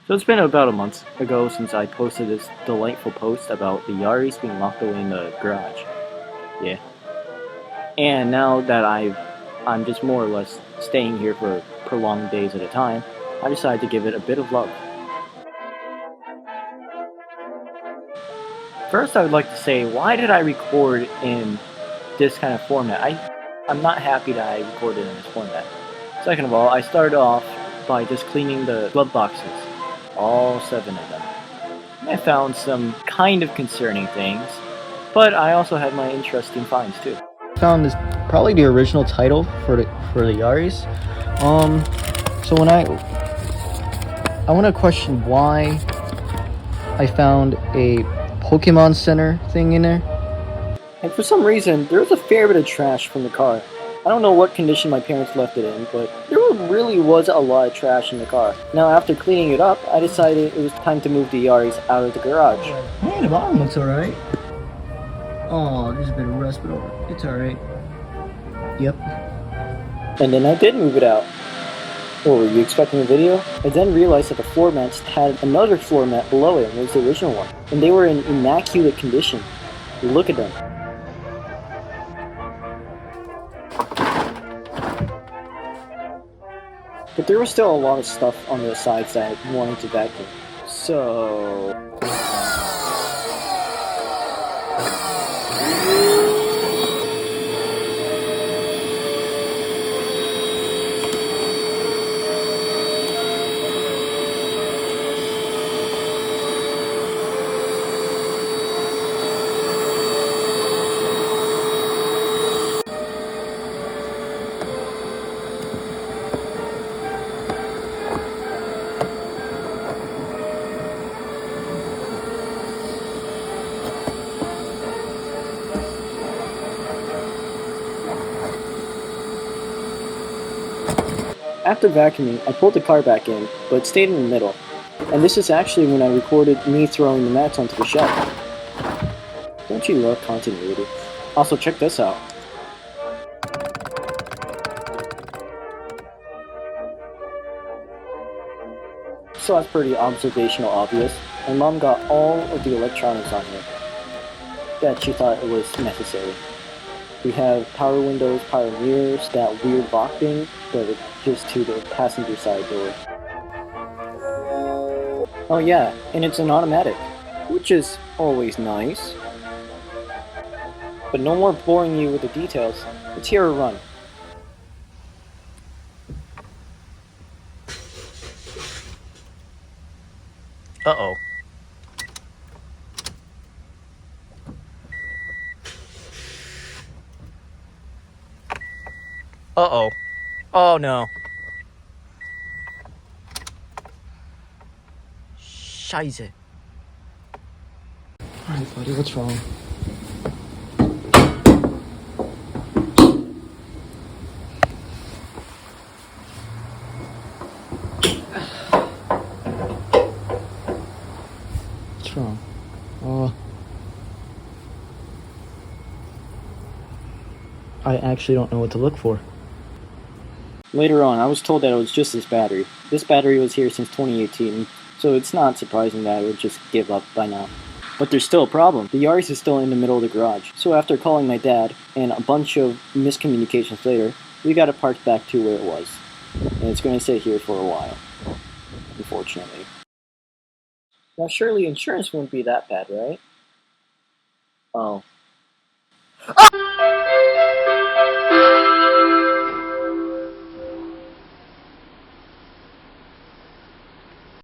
So it's been about a month ago since I posted this delightful post about the Yaris being locked away in the garage. Yeah. And now that I'm just more or less staying here for prolonged days at a time, I decided to give it a bit of love. First, I would like to say, why did I record in this kind of format? I'm not happy that I recorded in this format. Second of all, I started off by just cleaning the glove boxes, all 7 of them. I found some kind of concerning things, but I also had my interesting finds too. Found this probably the original title for the Yaris. So when I want to question why I found a Pokemon Center thing in there. And for some reason, there was a fair bit of trash from the car. I don't know what condition my parents left it in, but there really was a lot of trash in the car. Now, after cleaning it up, I decided it was time to move the Yaris out of the garage. Hey, the bottom looks alright. Oh, there's a bit of rust, but it's alright. Yep. And then I did move it out. Oh, were you expecting a video? I then realized that the floor mats had another floor mat below it, and it was the original one. And they were in immaculate condition. Look at them. But there was still a lot of stuff on the sides that I wanted to vacuum. So... After vacuuming, I pulled the car back in, but it stayed in the middle. And this is actually when I recorded me throwing the mats onto the shelf. Don't you love continuity? Also, check this out. So that's pretty observational obvious. My mom got all of the electronics on here that she thought it was necessary. We have power windows, power mirrors, that weird lock thing, but just to the passenger side door. Oh yeah, and it's an automatic, which is always nice. But no more boring you with the details. Let's hear a run. Uh-oh. Uh-oh. Oh no. Scheiße. Alright, buddy, what's wrong? What's wrong? I actually don't know what to look for. Later on, I was told that it was just this battery. This battery was here since 2018, so it's not surprising that it would just give up by now. But there's still a problem. The Yaris is still in the middle of the garage. So after calling my dad, and a bunch of miscommunications later, we got it parked back to where it was. And it's going to sit here for a while. Unfortunately. Now surely insurance wouldn't be that bad, right? Oh.